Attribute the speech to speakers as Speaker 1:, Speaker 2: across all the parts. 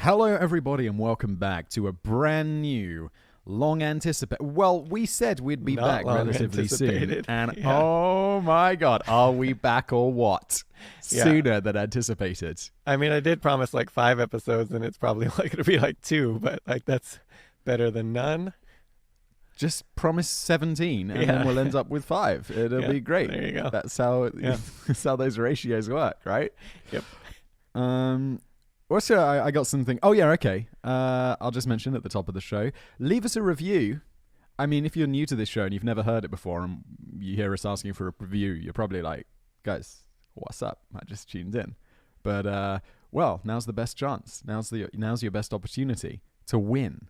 Speaker 1: Hello, everybody, and welcome back to a brand new, long anticipated. Well, we said we'd be back relatively soon, and oh my God, are we back or what? Sooner than anticipated.
Speaker 2: I mean, I did promise like 5 episodes, and it's probably like going to be like 2, but like that's better than none.
Speaker 1: Just promise 17, and then we'll end up with 5. It'll be great.
Speaker 2: There you go.
Speaker 1: That's how that's how those ratios work, right?
Speaker 2: Yep.
Speaker 1: Also, I got something. Oh, yeah, okay. I'll just mention at the top of the show. Leave us a review. I mean, if you're new to this show and you've never heard it before and you hear us asking for a review, you're probably like, guys, what's up? I just tuned in. But, well, now's the best chance. Now's your best opportunity to win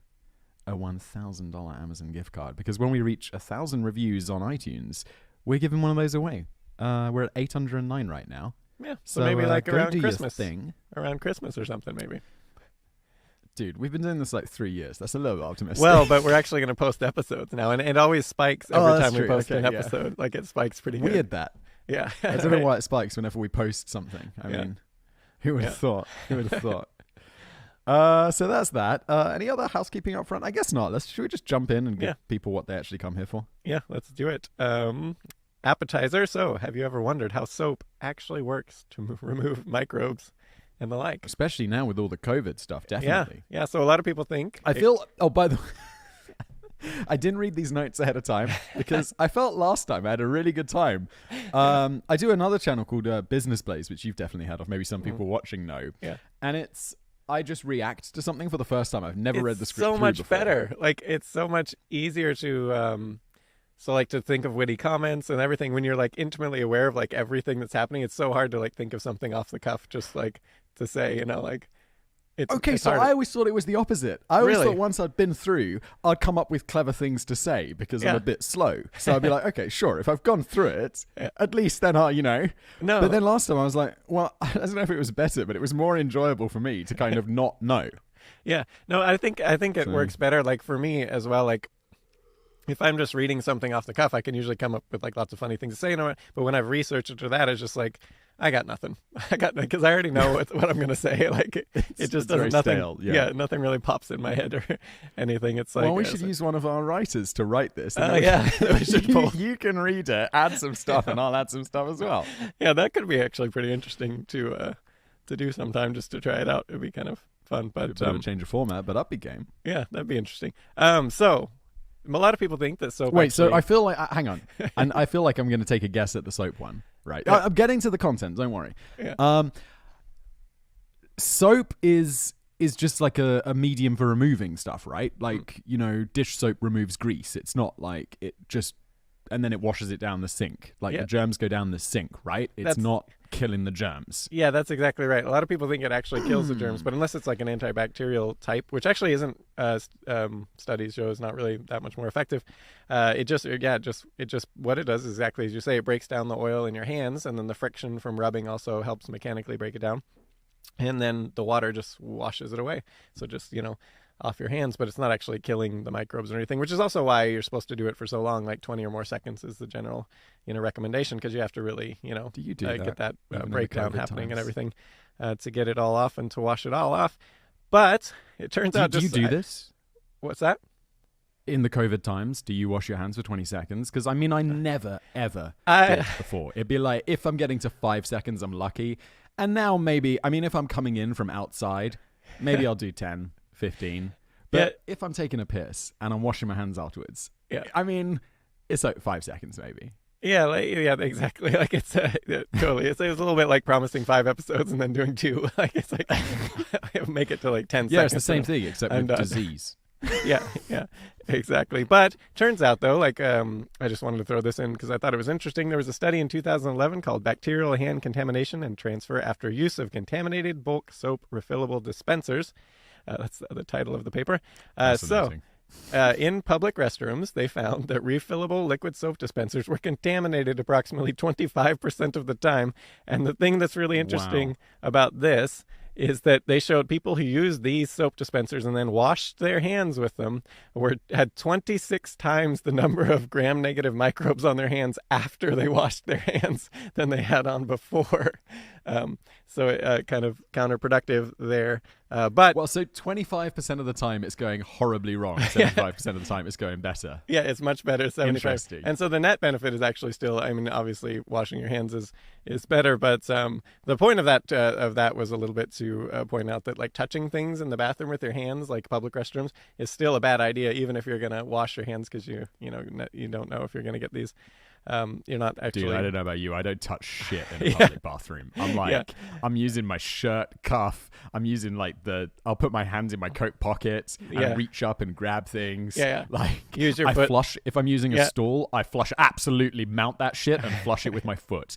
Speaker 1: a $1,000 Amazon gift card. Because when we reach 1,000 reviews on iTunes, we're giving one of those away. We're at 809 right now.
Speaker 2: Yeah, so maybe like around Christmas.
Speaker 1: Around
Speaker 2: Christmas or something, maybe.
Speaker 1: Dude, we've been doing this like 3 years. That's a little bit optimistic.
Speaker 2: Well, but we're actually going to post episodes now, and it always spikes every time we post an episode. Yeah. Like, it spikes pretty good.
Speaker 1: Weird that.
Speaker 2: Yeah.
Speaker 1: I don't know why it spikes whenever we post something. I mean, who would have thought? Who would have thought? So that's that. Any other housekeeping up front? I guess not. Should we just jump in and give people what they actually come here for?
Speaker 2: Yeah, let's do it. Appetizer. So, have you ever wondered how soap actually works to remove microbes and the like?
Speaker 1: Especially now with all the COVID stuff, definitely.
Speaker 2: Yeah. So a lot of people think.
Speaker 1: I feel. Oh, by the way, I didn't read these notes ahead of time because I felt last time I had a really good time. I do another channel called Business Blaze, which you've definitely heard of. Maybe some people watching know. Yeah. And I just react to something for the first time. I've never read the script.
Speaker 2: So much
Speaker 1: before.
Speaker 2: Better. Like, it's so much easier to. So, like, to think of witty comments and everything when you're, like, intimately aware of, like, everything that's happening. It's so hard to, like, think of something off the cuff just, like, to say, you know, like, it's
Speaker 1: okay,
Speaker 2: it's
Speaker 1: so
Speaker 2: hard.
Speaker 1: I always thought it was the opposite. I always thought once I'd been through, I'd come up with clever things to say because I'm a bit slow. So I'd be like, okay, sure, if I've gone through it, at least then I'll, you know.
Speaker 2: No.
Speaker 1: But then last time I was like, well, I don't know if it was better, but it was more enjoyable for me to kind of not know.
Speaker 2: Yeah. No, I think it works better, like, for me as well, like, if I'm just reading something off the cuff, I can usually come up with like lots of funny things to say. You know, but when I've researched into that, it's just like, I got nothing. Because I already know what I'm going to say. Like, it just doesn't, nothing.
Speaker 1: Stale,
Speaker 2: nothing really pops in my head or anything. It's like,
Speaker 1: well, we should use one of our writers to write this.
Speaker 2: We should
Speaker 1: you can read it, add some stuff, and I'll add some stuff as well.
Speaker 2: Yeah, that could be actually pretty interesting to do sometime, just to try it out. It'd be kind of fun. But
Speaker 1: a bit of a change of format, but upbeat game. Yeah,
Speaker 2: that'd be interesting. So. A lot of people think that soap.
Speaker 1: Wait, so I feel like hang on, and I feel like I'm going to take a guess at the soap one, right? Yeah. I'm getting to the content. Don't worry. Yeah. Soap is just like a medium for removing stuff, right? Like you know, dish soap removes grease. It's not like it just and then it washes it down the sink. Like the germs go down the sink, right? It's not killing the germs.
Speaker 2: Yeah, that's exactly right. A lot of people think it actually kills the germs, but unless it's like an antibacterial type, which actually isn't, studies show is not really that much more effective. It just what it does is exactly as you say. It breaks down the oil in your hands, and then the friction from rubbing also helps mechanically break it down, and then the water just washes it away. So just off your hands, but it's not actually killing the microbes or anything, which is also why you're supposed to do it for so long, like 20 or more seconds is the general, recommendation, because you have to really, get that breakdown happening and everything to get it all off and to wash it all off. But it turns out
Speaker 1: do you do this?
Speaker 2: What's that?
Speaker 1: In the COVID times, do you wash your hands for 20 seconds? Because, I mean, I never, ever did before. It'd be like, if I'm getting to 5 seconds, I'm lucky. And now maybe, I mean, if I'm coming in from outside, maybe I'll do 10. 15, but if I'm taking a piss and I'm washing my hands afterwards, I mean, it's like 5 seconds maybe.
Speaker 2: Yeah, exactly. Like it's totally. It's a little bit like promising 5 episodes and then doing 2. Like it's like make it to like 10 seconds.
Speaker 1: Yeah, it's the same thing except with disease.
Speaker 2: Yeah, exactly. But turns out though, like I just wanted to throw this in because I thought it was interesting. There was a study in 2011 called "Bacterial Hand Contamination and Transfer After Use of Contaminated Bulk Soap Refillable Dispensers." That's the title of the paper. In public restrooms, they found that refillable liquid soap dispensers were contaminated approximately 25% of the time. And the thing that's really interesting about this is that they showed people who used these soap dispensers and then washed their hands with them had 26 times the number of gram-negative microbes on their hands after they washed their hands than they had on before. So kind of counterproductive there. But
Speaker 1: Well, so 25% of the time it's going horribly wrong. 75% of the time it's going better.
Speaker 2: yeah, it's much better. 75.
Speaker 1: Interesting.
Speaker 2: And so the net benefit is actually still, I mean, obviously washing your hands is better, but the point of that was a little bit to point out that like touching things in the bathroom with your hands, like public restrooms, is still a bad idea, even if you're gonna wash your hands, because you don't know if you're gonna get these. You're not actually.
Speaker 1: Dude, I don't know about you. I don't touch shit in a public bathroom. I'm like, I'm using my shirt cuff. I'm using I'll put my hands in my coat pockets and reach up and grab things.
Speaker 2: Yeah.
Speaker 1: Like,
Speaker 2: use your
Speaker 1: I
Speaker 2: foot.
Speaker 1: flush. If I'm using a stool, I flush, absolutely mount that shit and flush it with my foot.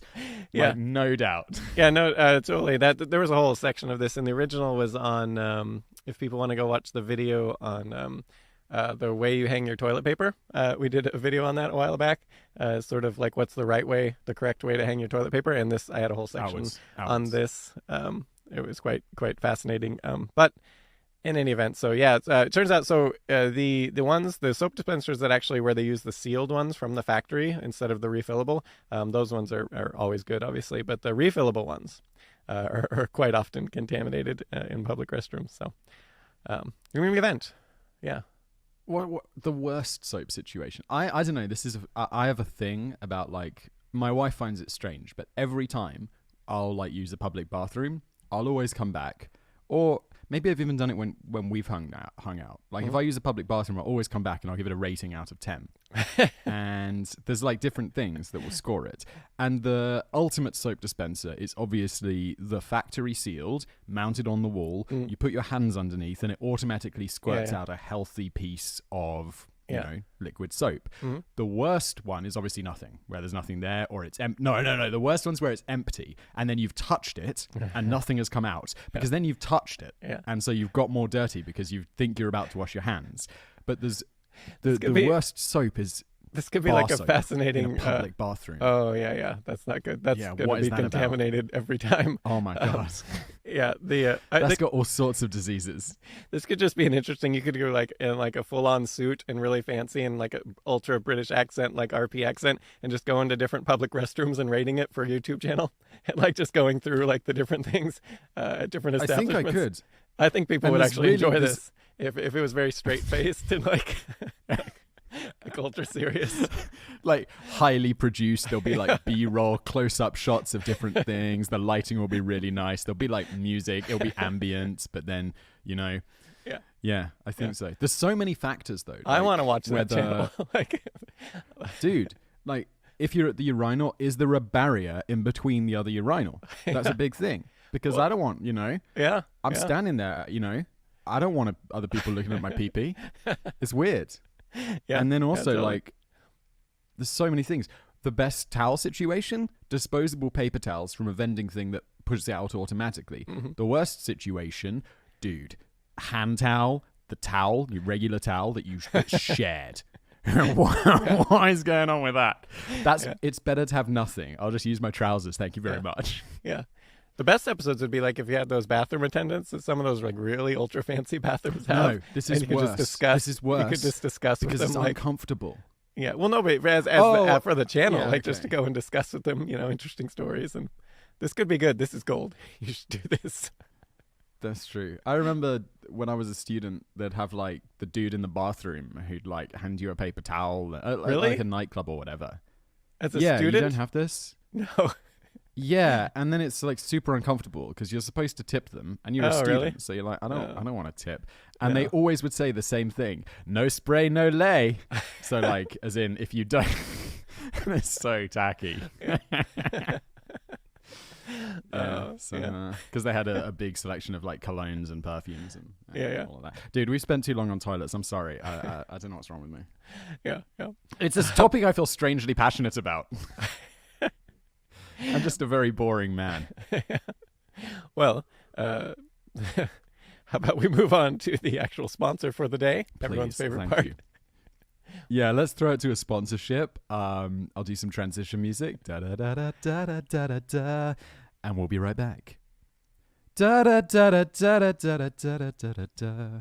Speaker 2: Yeah.
Speaker 1: Like, no doubt.
Speaker 2: Yeah, no, totally. There was a whole section of this, and the original was on, if people want to go watch the video on the way you hang your toilet paper. We did a video on that a while back, sort of like what's the correct way to hang your toilet paper. And this, I had a whole section on this. It was quite fascinating. But in any event, so yeah, it turns out, the soap dispensers that actually where they use the sealed ones from the factory instead of the refillable, those ones are always good, obviously, but the refillable ones are quite often contaminated in public restrooms. So, in any event, yeah.
Speaker 1: What the worst soap situation? I don't know. I have a thing about, like, my wife finds it strange, but every time I'll like use a public bathroom, I'll always come back, or maybe I've even done it when we've hung out. Like, if I use a public bathroom, I'll always come back and I'll give it a rating out of 10. And there's like different things that will score it. And the ultimate soap dispenser is obviously the factory sealed, mounted on the wall. You put your hands underneath and it automatically squirts out a healthy piece of liquid soap. The worst one is obviously nothing, where there's nothing there, or it's no. The worst one's where it's empty, and then you've touched it, and nothing has come out, because then you've touched it, and so you've got more dirty because you think you're about to wash your hands. But there's the worst soap is.
Speaker 2: This could be like a fascinating
Speaker 1: in a public bathroom.
Speaker 2: Oh yeah, that's not good. That's going to be contaminated every time.
Speaker 1: Oh my god.
Speaker 2: Yeah,
Speaker 1: that's got all sorts of diseases.
Speaker 2: This could just be an interesting. You could go like in like a full-on suit and really fancy and like an ultra British accent, like RP accent, and just go into different public restrooms and rating it for a YouTube channel, and like just going through like the different things at different establishments.
Speaker 1: I think I could.
Speaker 2: I think people would actually enjoy this if it was very straight-faced and like. Like ultra serious,
Speaker 1: like highly produced. There'll be like B-roll close-up shots of different things. The lighting will be really nice. There'll be like music. It'll be ambient, but then yeah, I think so. There's so many factors though.
Speaker 2: I want to watch that channel.
Speaker 1: Dude, like if you're at the urinal, is there a barrier in between the other urinal? That's a big thing, because I don't want I'm standing there. I don't want other people looking at my pee-pee. It's weird. Yeah, and then also totally. Like there's so many things. The best towel situation, disposable paper towels from a vending thing that pushes it out automatically. The worst situation, dude, hand towel, your regular towel that you shared. What is going on with that? It's better to have nothing. I'll just use my trousers, thank you very much.
Speaker 2: Yeah. The best episodes would be like if you had those bathroom attendants that some of those like really ultra fancy bathrooms have.
Speaker 1: No, this is worse. This is worse.
Speaker 2: You could just discuss
Speaker 1: because
Speaker 2: with them,
Speaker 1: it's uncomfortable.
Speaker 2: Yeah, well, no, but as for the channel, just to go and discuss with them, interesting stories, and this could be good. This is gold. You should do this.
Speaker 1: That's true. I remember when I was a student, they'd have like the dude in the bathroom who'd like hand you a paper towel,
Speaker 2: really?
Speaker 1: Like a nightclub or whatever.
Speaker 2: As a student,
Speaker 1: you don't have this.
Speaker 2: No.
Speaker 1: Yeah, and then it's like super uncomfortable because you're supposed to tip them, and you're a student,
Speaker 2: really?
Speaker 1: so you're like, I don't want to tip, and they always would say the same thing: no spray, no lay. So like, as in, if you don't, it's so tacky. Because they had a big selection of like colognes and perfumes and all of that. Dude, we spent too long on toilets. I'm sorry. I don't know what's wrong with me.
Speaker 2: Yeah.
Speaker 1: It's a topic I feel strangely passionate about. I'm just a very boring man.
Speaker 2: Well, how about we move on to the actual sponsor for the day?
Speaker 1: Please,
Speaker 2: everyone's favorite part.
Speaker 1: You. Yeah, let's throw it to a sponsorship. I'll do some transition music. Da da da da da da da da da, and we'll be right back. Da da da da da da da da da da da da.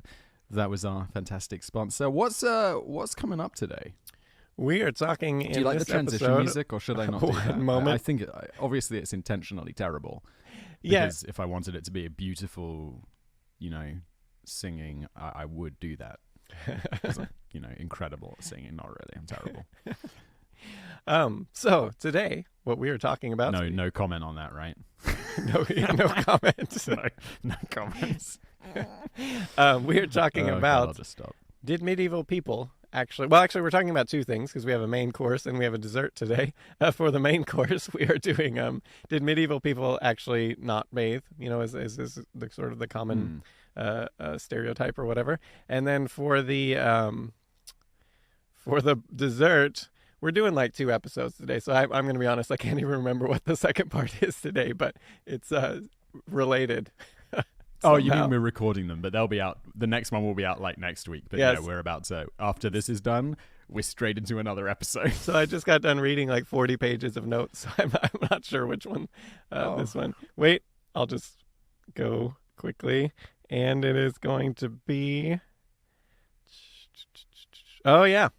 Speaker 1: That was our fantastic sponsor. What's coming up today?
Speaker 2: We are talking in this episode.
Speaker 1: Do you like the transition music, or should I not do that?
Speaker 2: Moment.
Speaker 1: I think obviously it's intentionally terrible. Because if I wanted it to be a beautiful singing, I would do that. 'Cause I'm, incredible at singing. Not really. I'm terrible.
Speaker 2: So today, what we are talking about.
Speaker 1: No comment on that, right?
Speaker 2: No comments.
Speaker 1: No comments.
Speaker 2: We are talking
Speaker 1: God,
Speaker 2: about.
Speaker 1: I'll just stop.
Speaker 2: Did medieval people actually? Well, actually, we're talking about two things because we have a main course and we have a dessert today. For the main course, we are doing. Did medieval people actually not bathe? Is the sort of the common stereotype or whatever? And then for the dessert, we're doing like 2 episodes today. So I'm going to be honest, I can't even remember what the second part is today, but it's related.
Speaker 1: Oh, you mean we're recording them, but they'll be out. The next one will be out like next week. But
Speaker 2: yes.
Speaker 1: Yeah, we're about to. After this is done, we're straight into another episode.
Speaker 2: So I just got done reading like 40 pages of notes. So I'm not sure which one. This one. Wait, I'll just go quickly, and it is going to be. Oh yeah,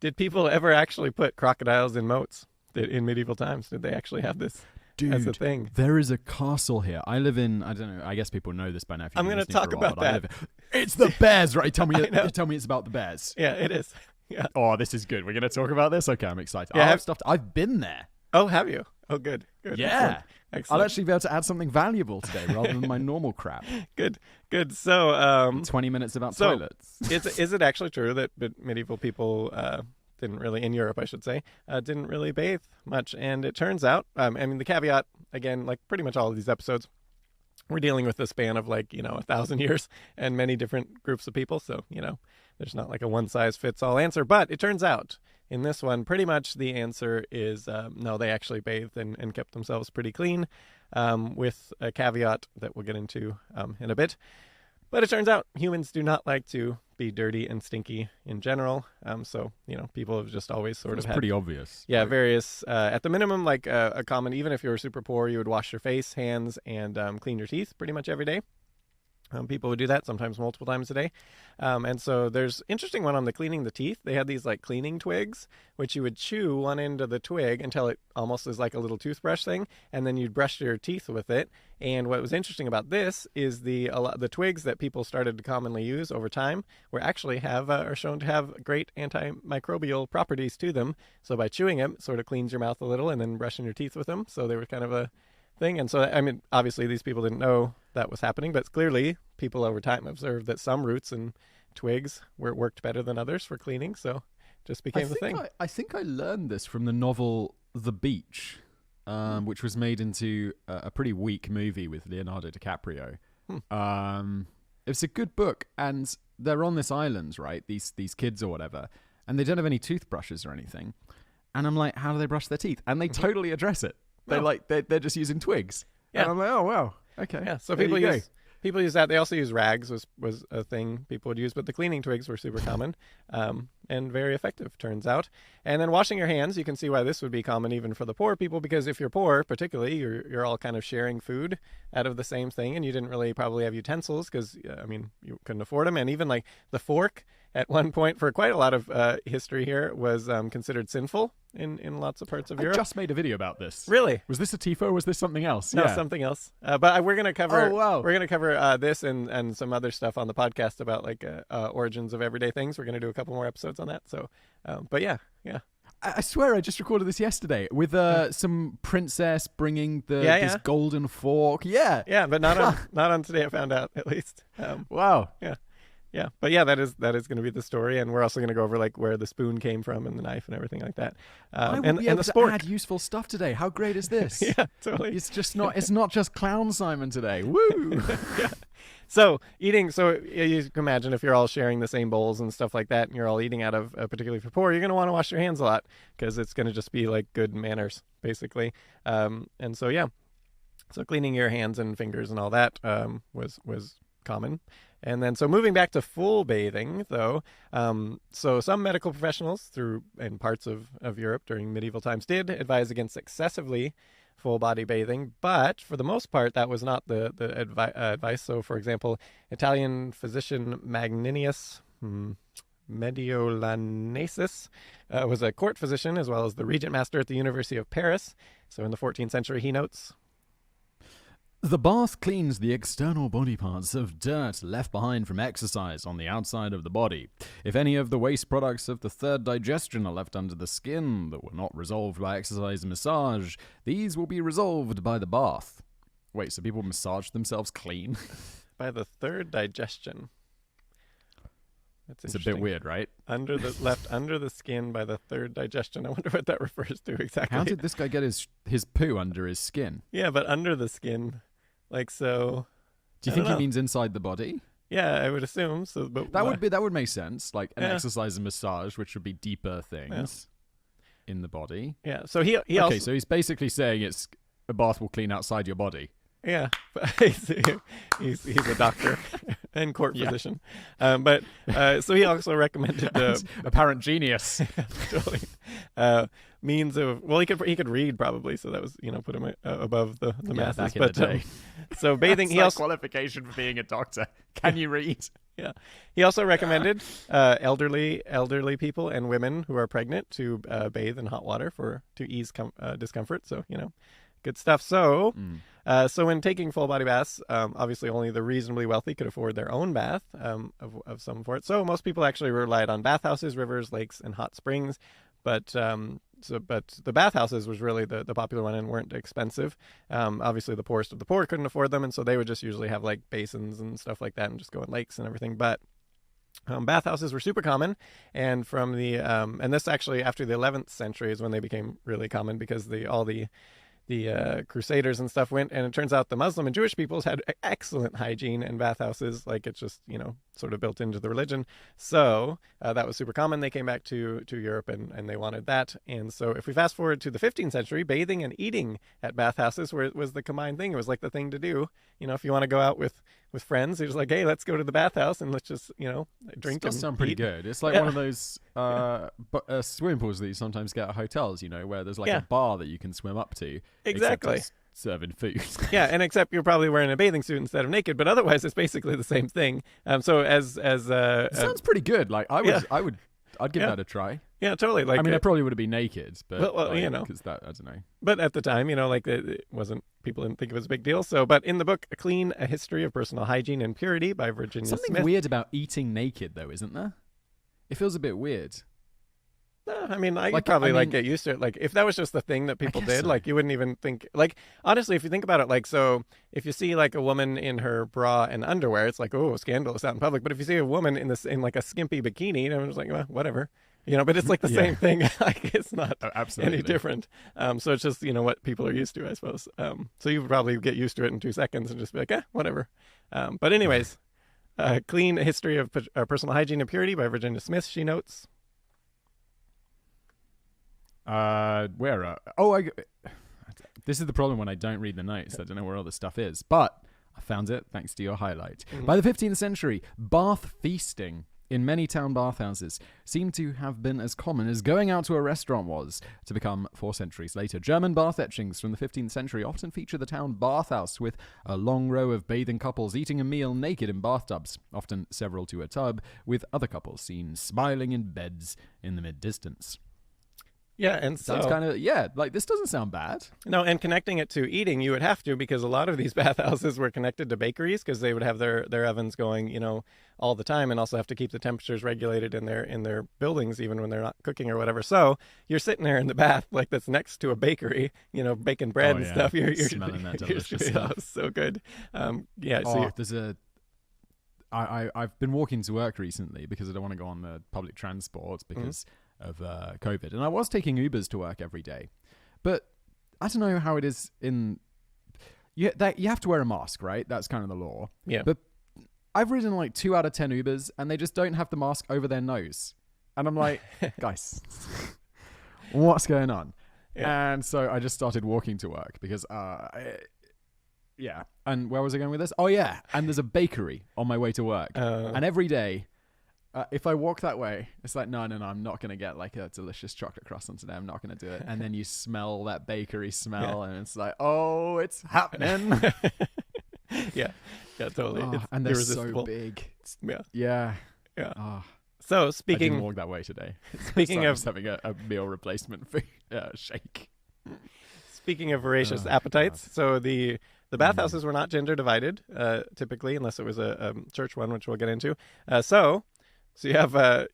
Speaker 2: did people ever actually put crocodiles in moats in medieval times? Did they actually have this?
Speaker 1: Dude,
Speaker 2: as a thing?
Speaker 1: There is a castle here. I live in, I don't know, I guess people know this by now. If
Speaker 2: I'm going to talk about that.
Speaker 1: It's the bears, right? Tell me it's about the bears.
Speaker 2: Yeah, it is. Yeah.
Speaker 1: Oh, this is good. We're going to talk about this? Okay, I'm excited.
Speaker 2: Yeah,
Speaker 1: I've been there.
Speaker 2: Oh, have you? Oh, good.
Speaker 1: Yeah.
Speaker 2: Excellent.
Speaker 1: I'll actually be able to add something valuable today rather than my normal crap.
Speaker 2: Good. So,
Speaker 1: 20 minutes about toilets.
Speaker 2: Is it actually true that medieval people didn't really, in Europe, I should say, didn't really bathe much? And it turns out, the caveat, again, like pretty much all of these episodes, we're dealing with the span of 1,000 years and many different groups of people. So, there's not like a one-size-fits-all answer. But it turns out in this one, pretty much the answer is no, they actually bathed and kept themselves pretty clean, with a caveat that we'll get into in a bit. But it turns out humans do not like to be dirty and stinky in general. So, people have just always sort of had...
Speaker 1: pretty obvious.
Speaker 2: Yeah, various... at the minimum, like a common... Even if you were super poor, you would wash your face, hands, and clean your teeth pretty much every day. People would do that sometimes multiple times a day. And so there's interesting one on the cleaning the teeth. They had these like cleaning twigs, which you would chew one end of the twig until it almost is like a little toothbrush thing. And then you'd brush your teeth with it. And what was interesting about this is the twigs that people started to commonly use over time were actually are shown to have great antimicrobial properties to them. So by chewing them, it sort of cleans your mouth a little, and then brushing your teeth with them. So they were kind of a thing. And so, obviously these people didn't know that was happening, but clearly people over time observed that some roots and twigs worked better than others for cleaning. So it just became the thing.
Speaker 1: I think I learned this from the novel The Beach, which was made into a pretty weak movie with Leonardo DiCaprio. It's a good book, and they're on this island, right? These kids or whatever, and they don't have any toothbrushes or anything. And I'm like, how do they brush their teeth? And they totally address it. They're just using twigs.
Speaker 2: Yeah.
Speaker 1: And I'm like, oh wow, okay.
Speaker 2: Yeah. So people use that. They also use rags was a thing people would use, but the cleaning twigs were super common, and very effective, turns out. And then washing your hands, you can see why this would be common even for the poor people, because if you're poor, particularly, you're all kind of sharing food out of the same thing, and you didn't really probably have utensils because you couldn't afford them, and even like the fork at one point for quite a lot of history here was considered sinful in lots of parts of Europe.
Speaker 1: I just made a video about this.
Speaker 2: Really?
Speaker 1: Was this a TIFO or was this something else?
Speaker 2: No, something else. But we're gonna cover.
Speaker 1: Oh, wow.
Speaker 2: We're gonna cover this and some other stuff on the podcast about like origins of everyday things. We're gonna do a couple more episodes on that. So, but yeah.
Speaker 1: I swear I just recorded this yesterday with some princess bringing this golden fork. Yeah,
Speaker 2: but not on today. I found out at least.
Speaker 1: Wow.
Speaker 2: Yeah, but yeah, that is going to be the story, and we're also going to go over like where the spoon came from and the knife and everything like that.
Speaker 1: I will
Speaker 2: and
Speaker 1: be able
Speaker 2: the
Speaker 1: to add useful stuff today. How great is this?
Speaker 2: Yeah, totally.
Speaker 1: It's not just Clown Simon today. Woo!
Speaker 2: Yeah. So eating. So you can imagine if you're all sharing the same bowls and stuff like that, and you're all eating out of, particularly if you're poor, you're going to want to wash your hands a lot because it's going to just be like good manners, basically. And so yeah, so cleaning your hands and fingers and all that was common. And then, so moving back to full bathing, though, so some medical professionals in parts of Europe during medieval times did advise against excessively full body bathing, but for the most part, that was not the advice. So, for example, Italian physician Magninius Mediolanaensis was a court physician as well as the regent master at the University of Paris. So in the 14th century, he notes...
Speaker 1: The bath cleans the external body parts of dirt left behind from exercise on the outside of the body. If any of the waste products of the third digestion are left under the skin that were not resolved by exercise and massage, these will be resolved by the bath. Wait, so people massage themselves clean?
Speaker 2: By the third digestion. That's
Speaker 1: It's a bit weird, right?
Speaker 2: Left under the skin by the third digestion. I wonder what that refers to exactly.
Speaker 1: How did this guy get his poo under his skin?
Speaker 2: Yeah, but under the skin. Like, so...
Speaker 1: Do you think he means inside the body?
Speaker 2: Yeah, I would assume. So, but
Speaker 1: that would make sense. Like an exercise and massage, which would be deeper things in the body.
Speaker 2: Yeah. So he also...
Speaker 1: so he's basically saying it's a bath will clean outside your body.
Speaker 2: Yeah, he's a doctor and court physician. But so he also recommended
Speaker 1: apparent genius.
Speaker 2: Totally. Means of he could read probably, so that was put him above the masses.
Speaker 1: Back in the day.
Speaker 2: So bathing.
Speaker 1: That's qualification for being a doctor. Can you read?
Speaker 2: Yeah. He also recommended elderly people and women who are pregnant to bathe in hot water to ease discomfort. So good stuff. So. So when taking full body baths, obviously only the reasonably wealthy could afford their own bath of some sort. So most people actually relied on bathhouses, rivers, lakes, and hot springs. But the bathhouses was really the popular one and weren't expensive. Obviously the poorest of the poor couldn't afford them, and so they would just usually have like basins and stuff like that and just go in lakes and everything. But bathhouses were super common, and from and this actually after the 11th century is when they became really common because all the Crusaders and stuff went, and it turns out the Muslim and Jewish peoples had excellent hygiene and bathhouses. Like it's just sort of built into the religion. So that was super common. They came back to Europe and they wanted that. And so if we fast forward to the 15th century, bathing and eating at bathhouses was the combined thing. It was like the thing to do. If you want to go out with friends, it's like, hey, let's go to the bathhouse and let's just drink.
Speaker 1: It does sound pretty good. It's like one of those swimming pools that you sometimes get at hotels, where there's like a bar that you can swim up to.
Speaker 2: Exactly.
Speaker 1: Serving food.
Speaker 2: Yeah, and except you're probably wearing a bathing suit instead of naked, but otherwise it's basically the same thing. So as
Speaker 1: it sounds pretty good. Like I'd give that a try.
Speaker 2: Yeah, totally. Like
Speaker 1: I probably would have been naked, but because that I don't know.
Speaker 2: But at the time, it wasn't. People didn't think it was a big deal. So, but in the book, A History of Personal Hygiene and Purity by Virginia
Speaker 1: Something
Speaker 2: Smith.
Speaker 1: weird about eating naked, though, isn't there? It feels a bit weird.
Speaker 2: No, I could probably get used to it. Like if that was just the thing that people did,
Speaker 1: so.
Speaker 2: like you wouldn't even think. Like honestly, if you think about it, like so, if you see like a woman in her bra and underwear, it's like scandalous out in public. But if you see a woman in like a skimpy bikini, I'm just like whatever. But it's like the same thing. Like it's not any different. So it's just what people are used to, I suppose. So you would probably get used to it in 2 seconds and just be like, whatever. But anyways, Clean History of Personal Hygiene and Purity by Virginia Smith. She notes.
Speaker 1: This is the problem when I don't read the notes. I don't know where all the stuff is, but I found it thanks to your highlight. By the 15th century, bath feasting in many town bathhouses seemed to have been as common as going out to a restaurant was, to become 4 centuries later. German bath etchings from the 15th century often feature the town bathhouse with a long row of bathing couples eating a meal naked in bathtubs, often several to a tub, with other couples seen smiling in beds in the mid-distance.
Speaker 2: Yeah, and so...
Speaker 1: Sounds kind of, like this doesn't sound bad.
Speaker 2: No, and connecting it to eating, you would have to, because a lot of these bathhouses were connected to bakeries, because they would have their ovens going, all the time, and also have to keep the temperatures regulated in their buildings, even when they're not cooking or whatever. So you're sitting there in the bath, like that's next to a bakery, baking bread and stuff. You're
Speaker 1: smelling that delicious stuff.
Speaker 2: Oh, so good.
Speaker 1: I've been walking to work recently because I don't want to go on the public transport because of COVID, and I was taking Ubers to work every day, but I don't know how it is in you have to wear a mask, right? That's kind of the law.
Speaker 2: Yeah.
Speaker 1: But I've ridden like 2 out of 10 Ubers and they just don't have the mask over their nose, and I'm like, guys, what's going on? Yeah. And so I just started walking to work because and where was I going with this? Oh yeah, and there's a bakery on my way to work, and every day if I walk that way, it's like, no, I'm not going to get like a delicious chocolate croissant today. I'm not going to do it. And then you smell that bakery smell and it's like, oh, it's happening.
Speaker 2: Yeah, totally.
Speaker 1: Oh,
Speaker 2: it's
Speaker 1: and they're
Speaker 2: irresistible.
Speaker 1: so big.
Speaker 2: Yeah.
Speaker 1: Oh,
Speaker 2: so
Speaker 1: I
Speaker 2: speaking...
Speaker 1: didn't walk that way today.
Speaker 2: Speaking
Speaker 1: so
Speaker 2: of...
Speaker 1: I'm just having a meal replacement food shake.
Speaker 2: Speaking of voracious appetites, so the The bathhouses were not gender divided, typically, unless it was a church one, which we'll get into. So you have,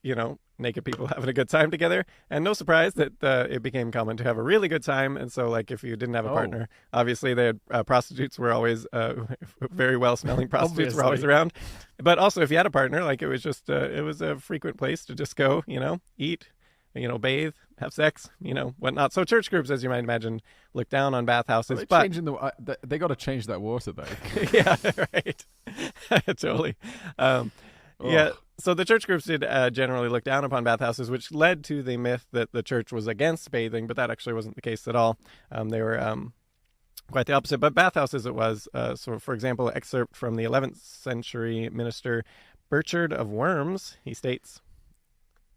Speaker 2: naked people having a good time together. And no surprise that it became common to have a really good time. And so, like, if you didn't have a partner, obviously they had prostitutes were always very well-smelling prostitutes were always around. But also, if you had a partner, like, it was just it was a frequent place to just go, eat, bathe, have sex, whatnot. So church groups, as you might imagine, look down on bathhouses.
Speaker 1: They got to change that water, though.
Speaker 2: Yeah, right. Totally. Yeah. So the church groups did generally look down upon bathhouses, which led to the myth that the church was against bathing, but that actually wasn't the case at all. They were quite the opposite. But bathhouses it was. So, for example, excerpt from the 11th century minister Burchard of Worms, he states,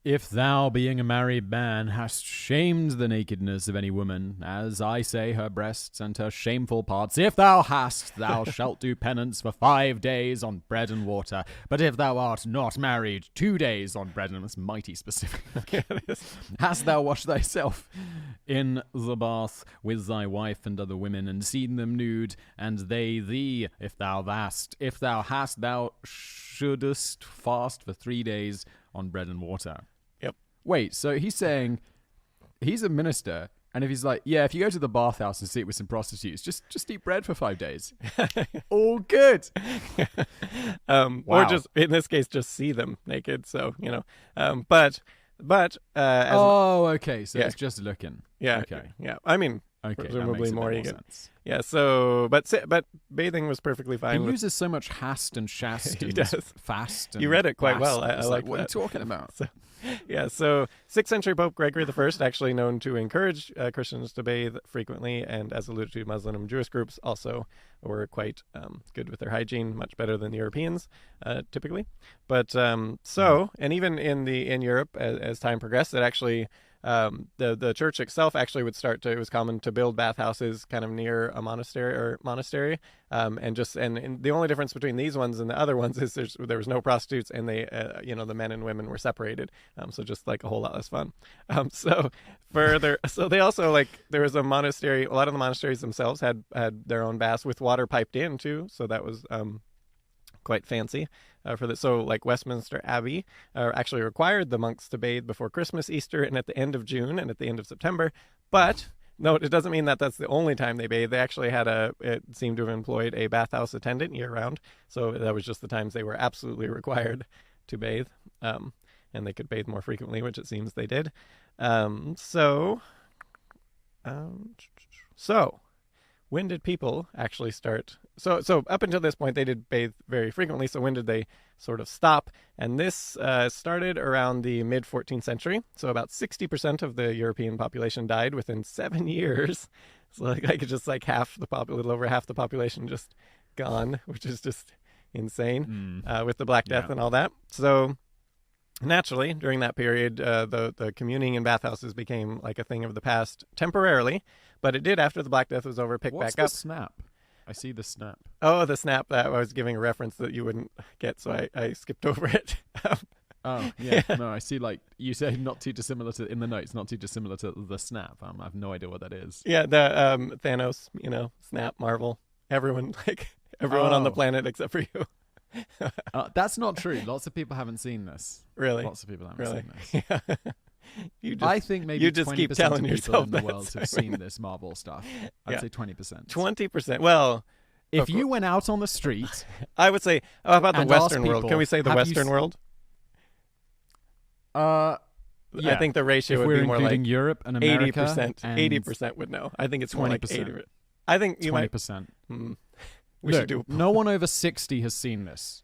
Speaker 1: "If thou, being a married man, hast shamed the nakedness of any woman, as I say her breasts and her shameful parts, if thou hast, thou shalt do penance for 5 days on bread and water. But if thou art not married, 2 days on bread and..." That's mighty specific. "Hast thou washed thyself in the bath with thy wife and other women, and seen them nude, and they thee, if thou hast, thou shouldest fast for 3 days on bread and water." Wait, so he's saying he's a minister, and if he's like, yeah, if you go to the bathhouse and see it with some prostitutes, just eat bread for 5 days. All good.
Speaker 2: Wow. Or just, in this case, just see them naked. So, but
Speaker 1: okay. So it's just looking.
Speaker 2: Yeah.
Speaker 1: Okay.
Speaker 2: Yeah. I mean,
Speaker 1: okay,
Speaker 2: presumably more you get.
Speaker 1: Sense.
Speaker 2: Yeah. So, but bathing was perfectly fine.
Speaker 1: He uses so much hast and shast and fast. And
Speaker 2: you read it quite
Speaker 1: last.
Speaker 2: well. I like
Speaker 1: what
Speaker 2: that.
Speaker 1: are you talking about?
Speaker 2: So 6th century Pope Gregory I, actually known to encourage Christians to bathe frequently, and as alluded to, Muslim and Jewish groups also were quite good with their hygiene, much better than the Europeans typically. But and even in Europe, as time progressed, it actually the church itself actually would it was common to build bathhouses kind of near a monastery, and the only difference between these ones and the other ones is there was no prostitutes, and they the men and women were separated, so just like a whole lot less fun. So they also, there was a monastery. A lot of the monasteries themselves had their own baths with water piped in too, so that was quite fancy for this. So, like Westminster Abbey actually required the monks to bathe before Christmas, Easter, and at the end of June and at the end of September. But no, it doesn't mean that that's the only time they bathe. They actually it seemed to have employed a bathhouse attendant year round. So that was just the times they were absolutely required to bathe. And they could bathe more frequently, which it seems they did. So when did people actually start? So up until this point, they did bathe very frequently. So when did they sort of stop? And this started around the mid-14th century. So about 60% of the European population died within 7 years. So a little over half the population just gone, which is just insane with the Black Death and all that. So naturally, during that period, the communing in bathhouses became like a thing of the past temporarily. But it did, after the Black Death was over, pick back up.
Speaker 1: What's the snap? I see the snap.
Speaker 2: Oh, the snap. That I was giving a reference that you wouldn't get, so I skipped over it.
Speaker 1: Oh, yeah. No, I see, you say not too dissimilar to, in the notes, not too dissimilar to the snap. I have no idea what that is.
Speaker 2: Yeah, the Thanos, snap, Marvel. Everyone on the planet except for you.
Speaker 1: That's not true. Lots of people haven't seen this.
Speaker 2: Really?
Speaker 1: Lots of people haven't seen this.
Speaker 2: Yeah.
Speaker 1: I think maybe
Speaker 2: you just
Speaker 1: 20%
Speaker 2: keep telling
Speaker 1: of
Speaker 2: yourself
Speaker 1: people in the world have seen this Marvel stuff. I'd say 20%.
Speaker 2: 20%. Well,
Speaker 1: if you went out on the street,
Speaker 2: I would say, how about the Western world?
Speaker 1: people,
Speaker 2: Can we say the Western world?
Speaker 1: Yeah.
Speaker 2: I think the ratio
Speaker 1: if
Speaker 2: would
Speaker 1: we're
Speaker 2: be more like
Speaker 1: including Europe and America.
Speaker 2: 80%. 80% would know. I think it's more like 80%. I think you
Speaker 1: 20%.
Speaker 2: might. We should do.
Speaker 1: No one over 60 has seen this.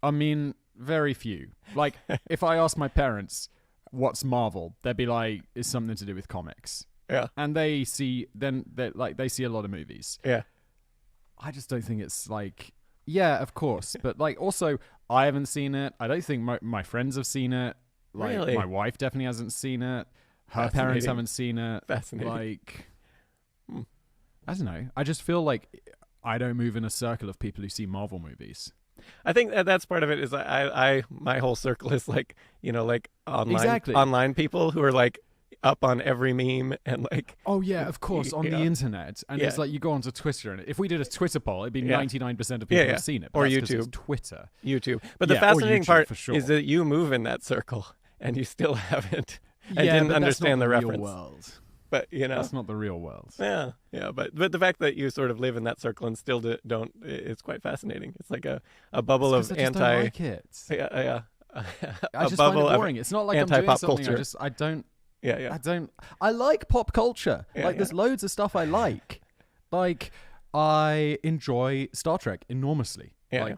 Speaker 1: I mean, very few. Like, if I ask my parents what's Marvel, they'd be like, it's something to do with comics.
Speaker 2: Yeah.
Speaker 1: And they see a lot of movies.
Speaker 2: Yeah.
Speaker 1: I just don't think it's yeah, of course. But also, I haven't seen it. I don't think my friends have seen it.
Speaker 2: Really?
Speaker 1: My wife definitely hasn't seen it. Her parents haven't seen it.
Speaker 2: Fascinating.
Speaker 1: I don't know. I just feel like I don't move in a circle of people who see Marvel movies.
Speaker 2: I think that's part of it. Is my whole circle is online
Speaker 1: Exactly.
Speaker 2: online people who are up on every meme and like.
Speaker 1: Oh yeah, of course, on the internet, and it's like you go onto Twitter, and if we did a Twitter poll, it'd be 99% of people have seen it. But
Speaker 2: Or
Speaker 1: that's 'cause it's
Speaker 2: YouTube.
Speaker 1: Twitter.
Speaker 2: YouTube. But the fascinating
Speaker 1: YouTube,
Speaker 2: part
Speaker 1: for sure.
Speaker 2: is that you move in that circle and you still haven't. And
Speaker 1: Yeah,
Speaker 2: didn't
Speaker 1: but
Speaker 2: understand
Speaker 1: that's
Speaker 2: the
Speaker 1: not the
Speaker 2: reference.
Speaker 1: real world.
Speaker 2: But you know,
Speaker 1: That's not the real world.
Speaker 2: yeah, but the fact that you sort of live in that circle and still don't, it's quite fascinating. It's like a bubble
Speaker 1: It's 'cause
Speaker 2: of
Speaker 1: I just
Speaker 2: anti.
Speaker 1: don't like it.
Speaker 2: Yeah.
Speaker 1: I
Speaker 2: A
Speaker 1: just
Speaker 2: bubble
Speaker 1: find it
Speaker 2: of
Speaker 1: boring. It's not like I'm doing
Speaker 2: anti-pop
Speaker 1: something.
Speaker 2: culture.
Speaker 1: I don't.
Speaker 2: Yeah.
Speaker 1: I like pop culture.
Speaker 2: Yeah,
Speaker 1: There's loads of stuff I like. Like I enjoy Star Trek enormously.
Speaker 2: Yeah,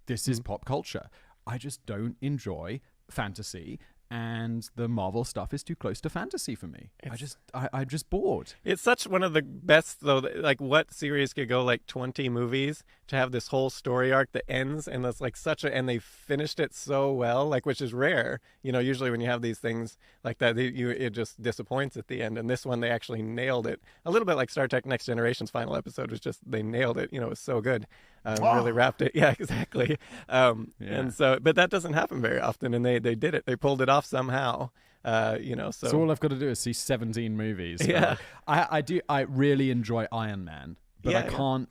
Speaker 1: This is pop culture. I just don't enjoy fantasy, and the Marvel stuff is too close to fantasy for me. I'm just bored.
Speaker 2: It's such one of the best though. Like, what series could go like 20 movies to have this whole story arc that ends, and that's like and they finished it so well, like, which is rare. You know, usually when you have these things like that, it just disappoints at the end. And this one, they actually nailed it. A little bit like Star Trek Next Generation's final episode was just, they nailed it. You know, it was so good. Really wrapped it. Yeah, exactly. And so, but that doesn't happen very often, and they did it. They pulled it off somehow. So
Speaker 1: all I've got to do is see 17 movies.
Speaker 2: Yeah.
Speaker 1: I really enjoy Iron Man, but
Speaker 2: Yeah,
Speaker 1: I can't.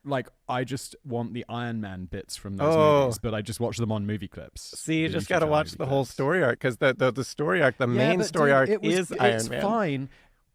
Speaker 1: Like, I just want the Iron Man bits from those
Speaker 2: Oh.
Speaker 1: movies, but I just watch them on movie clips.
Speaker 2: See, you
Speaker 1: The
Speaker 2: just
Speaker 1: YouTube
Speaker 2: got to
Speaker 1: channel
Speaker 2: watch
Speaker 1: movie
Speaker 2: the whole
Speaker 1: clips.
Speaker 2: story arc, because the story arc, the main
Speaker 1: but
Speaker 2: story
Speaker 1: dude,
Speaker 2: arc
Speaker 1: it's
Speaker 2: is Iron
Speaker 1: it's
Speaker 2: Man.
Speaker 1: fine.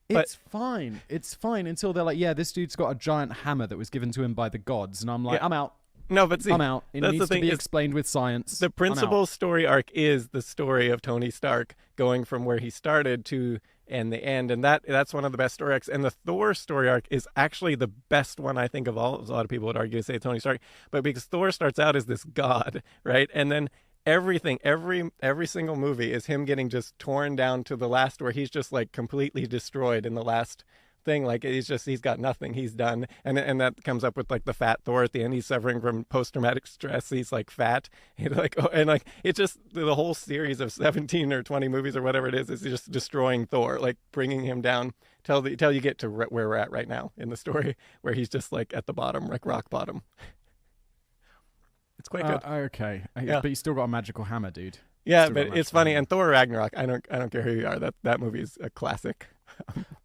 Speaker 2: But-
Speaker 1: It's fine. It's fine until they're like, yeah, this dude's got a giant hammer that was given to him by the gods, and I'm like,
Speaker 2: Yeah.
Speaker 1: I'm out.
Speaker 2: No, but see,
Speaker 1: I'm out. It
Speaker 2: that's
Speaker 1: needs
Speaker 2: the thing,
Speaker 1: to be
Speaker 2: is
Speaker 1: explained with science.
Speaker 2: the
Speaker 1: I'm
Speaker 2: principal
Speaker 1: out.
Speaker 2: story arc is the story of Tony Stark going from where he started to and the end, and that's one of the best story arcs. And the Thor story arc is actually the best one, I think, of all. A lot of people would argue to say Tony Stark, but because Thor starts out as this god, right, and then everything, every single movie is him getting just torn down to the last, where he's just like completely destroyed in the last thing. Like, he's got nothing, he's done. And that comes up with like the fat Thor at the end. He's suffering from post-traumatic stress, he's like fat, and like it's just the whole series of 17 or 20 movies or whatever it is just destroying Thor, like bringing him down till you get to where we're at right now in the story, where he's just like at the bottom, like rock bottom. It's quite good.
Speaker 1: Okay,
Speaker 2: Yeah.
Speaker 1: but you still got a magical hammer, dude.
Speaker 2: Yeah,
Speaker 1: Still got
Speaker 2: but
Speaker 1: a
Speaker 2: it's
Speaker 1: magical
Speaker 2: funny.
Speaker 1: hammer.
Speaker 2: And Thor Ragnarok, I don't care who you are, that movie's a classic.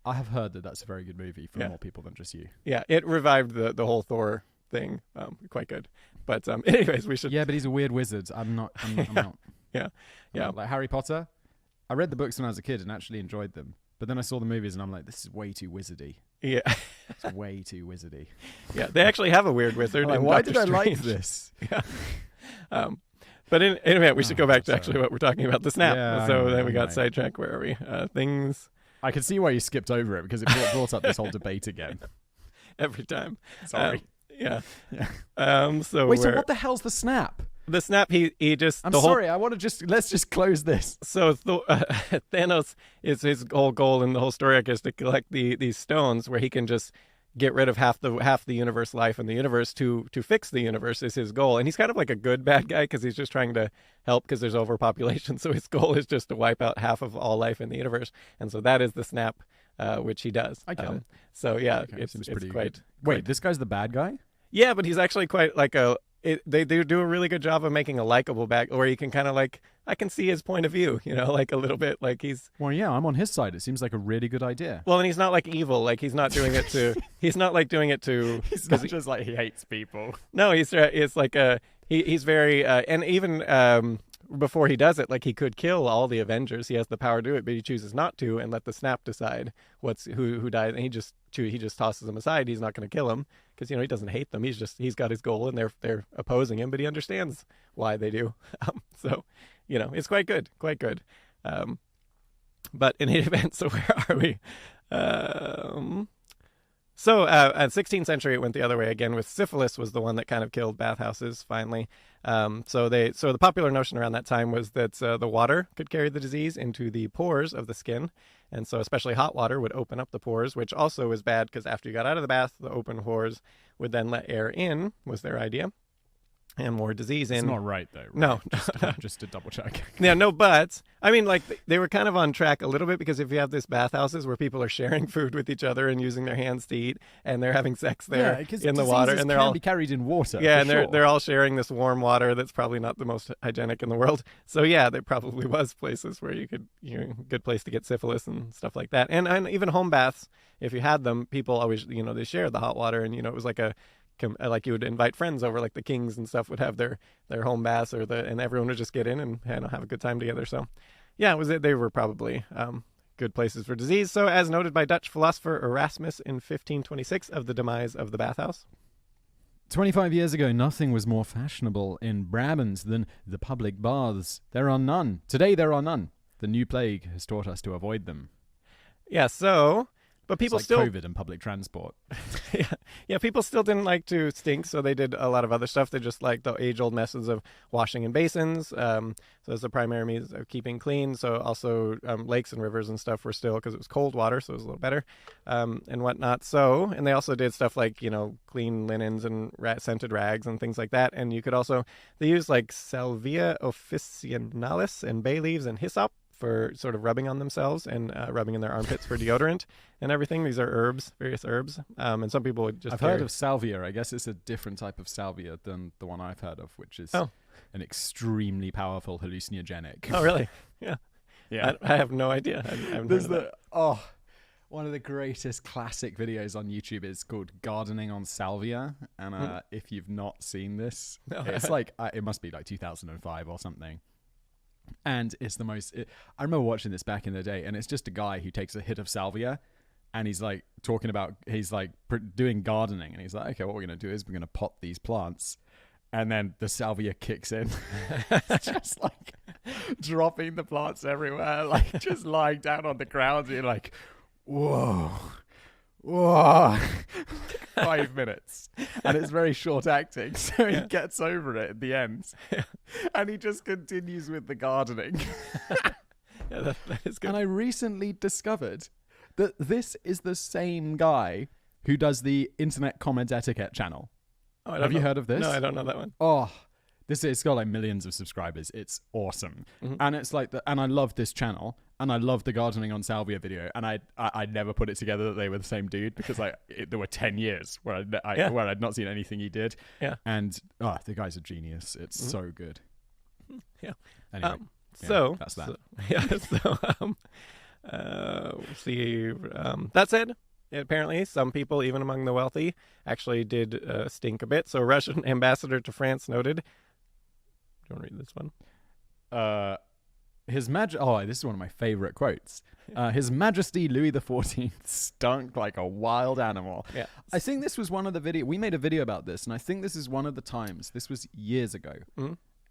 Speaker 1: I have heard that that's a very good movie for
Speaker 2: Yeah.
Speaker 1: more people than just you.
Speaker 2: Yeah, it revived the whole Thor thing. Quite good. But anyways, we should.
Speaker 1: Yeah, but he's a weird wizard. I'm out.
Speaker 2: Yeah.
Speaker 1: Like Harry Potter. I read the books when I was a kid and actually enjoyed them. But then I saw the movies and I'm like, this is way too wizardy.
Speaker 2: Yeah.
Speaker 1: It's way too wizardy.
Speaker 2: Yeah, they actually have a weird wizard.
Speaker 1: Like,
Speaker 2: in
Speaker 1: why
Speaker 2: Doctor
Speaker 1: did I like
Speaker 2: Strange.
Speaker 1: this?
Speaker 2: Yeah. But in any event, we should go back to actually what we're talking about, the snap.
Speaker 1: Yeah,
Speaker 2: So then we
Speaker 1: I'm
Speaker 2: got
Speaker 1: right.
Speaker 2: sidetracked. Where are we? Things
Speaker 1: I can see why you skipped over it because it brought up this whole debate again.
Speaker 2: every time.
Speaker 1: Sorry.
Speaker 2: Yeah.
Speaker 1: Yeah.
Speaker 2: So
Speaker 1: Wait, so what the hell's the snap?
Speaker 2: the snap? He just.
Speaker 1: I'm
Speaker 2: the whole,
Speaker 1: sorry. I want to let's just close this.
Speaker 2: So Thanos is his whole goal in the whole story arc is to collect these stones where he can just get rid of half the universe life in the universe to fix the universe is his goal. And he's kind of like a good bad guy because he's just trying to help because there's overpopulation. So his goal is just to wipe out half of all life in the universe. And so that is the snap, which he does.
Speaker 1: I get it.
Speaker 2: So yeah,
Speaker 1: Okay,
Speaker 2: it's
Speaker 1: seems
Speaker 2: quite.
Speaker 1: good. Wait, this guy's the bad guy?
Speaker 2: Yeah, but he's actually quite like they do a really good job of making a likable back, where you can kind of like, I can see his point of view, like a little bit, like he's.
Speaker 1: Well, yeah, I'm on his side. It seems like a really good idea.
Speaker 2: Well, and he's not like evil, like he's not doing it to. He's not like doing it to.
Speaker 1: It's not just like he hates people.
Speaker 2: No, it's like he's very and even before he does it, like he could kill all the Avengers. He has the power to do it, but he chooses not to and let the snap decide who dies, and he just tosses them aside. He's not going to kill him because he doesn't hate them. He's got his goal and they're opposing him, but he understands why they do. So it's quite good. But in any event, so where are we? So at 16th century, it went the other way again. With syphilis was the one that kind of killed bathhouses finally. So the popular notion around that time was that the water could carry the disease into the pores of the skin, and so especially hot water would open up the pores, which also was bad because after you got out of the bath, the open pores would then let air in. Was their idea. and more disease.
Speaker 1: It's
Speaker 2: And
Speaker 1: not right, though. Right?
Speaker 2: no,
Speaker 1: Just to double check.
Speaker 2: yeah, no buts. I mean, like they were kind of on track a little bit, because if you have this bathhouses where people are sharing food with each other and using their hands to eat, and they're having sex there in the water, and they're all
Speaker 1: be carried in water.
Speaker 2: yeah, and
Speaker 1: sure.
Speaker 2: they're all sharing this warm water that's probably not the most hygienic in the world. So yeah, there probably was places where you could, good place to get syphilis and stuff like that. And even home baths, if you had them, people always, they shared the hot water, and it was like like you would invite friends over, like the kings and stuff would have their home baths, and everyone would just get in and have a good time together. So yeah, they were probably good places for disease. So as noted by Dutch philosopher Erasmus in 1526 of the demise of the bathhouse.
Speaker 1: 25 years ago, nothing was more fashionable in Brabant than the public baths. There are none. Today there are none. The new plague has taught us to avoid them.
Speaker 2: Yeah, so... But people
Speaker 1: it's like
Speaker 2: still
Speaker 1: COVID and public transport.
Speaker 2: yeah, people still didn't like to stink, so they did a lot of other stuff. They just liked the age-old methods of washing in basins. So that's the primary means of keeping clean. So also lakes and rivers and stuff were still, because it was cold water, so it was a little better, and whatnot. So, and they also did stuff like clean linens and scented rags and things like that. And you could also, they used like salvia officinalis and bay leaves and hyssop for sort of rubbing on themselves, and rubbing in their armpits for deodorant and everything. These are herbs, various herbs. And some people would just...
Speaker 1: I've heard of salvia. I guess it's a different type of salvia than the one I've heard of, which is an extremely powerful hallucinogenic.
Speaker 2: Oh, really? Yeah.
Speaker 1: Yeah.
Speaker 2: I have no idea. I haven't heard of that.
Speaker 1: One of the greatest classic videos on YouTube is called Gardening on Salvia. And if you've not seen this, it's like, it must be like 2005 or something. And it's the most... I remember watching this back in the day, and it's just a guy who takes a hit of salvia, and he's like talking about... He's like doing gardening, and he's like, okay, what we're going to do is we're going to pot these plants, and then the salvia kicks in. It's just like dropping the plants everywhere, like just lying down on the ground, and you're like, whoa. 5 minutes, and it's very short acting, so he gets over it at the end, and he just continues with the gardening.
Speaker 2: That is good.
Speaker 1: And I recently discovered that this is the same guy who does the Internet Comment Etiquette channel. Have you heard of this?
Speaker 2: No, I don't know that one.
Speaker 1: It's got like millions of subscribers. It's awesome.
Speaker 2: Mm-hmm.
Speaker 1: And it's like and I love this channel, and I love the gardening on salvia video, and I never put it together that they were the same dude, because there were 10 years where I'd not seen anything he did.
Speaker 2: Yeah.
Speaker 1: And the guy's a genius. It's so good.
Speaker 2: Yeah.
Speaker 1: Anyway,
Speaker 2: so
Speaker 1: that's that.
Speaker 2: We'll see. That said, apparently some people, even among the wealthy, actually did stink a bit. So Russian ambassador to France noted... Do you want to read this one?
Speaker 1: This is one of my favorite quotes. His Majesty Louis XIV stunk like a wild animal.
Speaker 2: Yeah.
Speaker 1: I think this was one of the we made a video about this, and I think this is one of the times. This was years ago,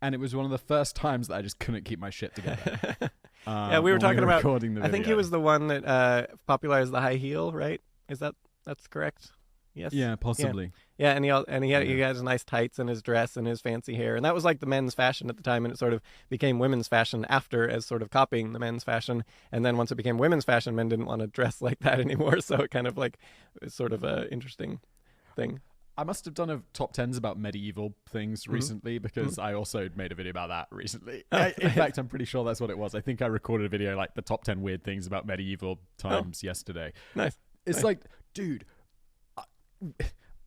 Speaker 1: and it was one of the first times that I just couldn't keep my shit together.
Speaker 2: Yeah, we were talking about.
Speaker 1: Recording the video.
Speaker 2: I think he was the one that popularized the high heel, right? That's correct? Yes.
Speaker 1: Yeah, possibly.
Speaker 2: Yeah, and he had his nice tights and his dress and his fancy hair, and that was like the men's fashion at the time, and it sort of became women's fashion after, as sort of copying the men's fashion. And then once it became women's fashion, men didn't want to dress like that anymore, so it kind of like was sort of a interesting thing.
Speaker 1: I must have done a top 10s about medieval things recently, because I also made a video about that recently. In fact, I'm pretty sure that's what it was. I think I recorded a video like the top 10 weird things about medieval times yesterday.
Speaker 2: Nice.
Speaker 1: It's like, dude,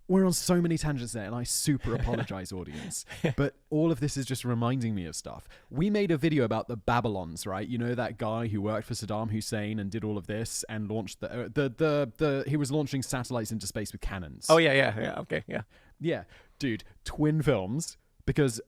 Speaker 1: we're on so many tangents there, and I super apologize, audience. But all of this is just reminding me of stuff. We made a video about the Babylons, right? You know, that guy who worked for Saddam Hussein and did all of this and launched he was launching satellites into space with cannons.
Speaker 2: Oh, yeah. Okay, yeah.
Speaker 1: Yeah, dude, twin films, because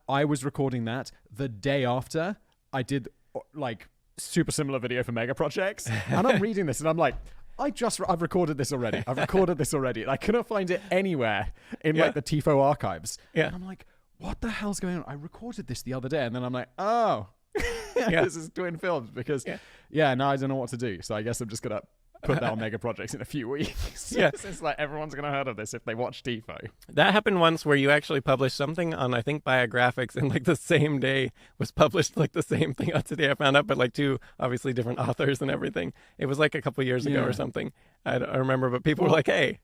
Speaker 1: I was recording that the day after I did like super similar video for mega projects, and I'm reading this and I'm like, I've recorded this already. I couldn't find it anywhere in like the TIFO archives. Yeah. And I'm like, what the hell's going on? I recorded this the other day, and then I'm like, oh, this is twin films, because now I don't know what to do. So I guess I'm just gonna put that on mega projects in a few weeks. Yeah. It's like everyone's gonna heard of this if they watch TIFO.
Speaker 2: That happened once, where you actually published something on, I think, Biographics, and like the same day was published like the same thing on Today, I found out, but like two obviously different authors and everything. It was like a couple years ago or something. I remember, but people were like, hey.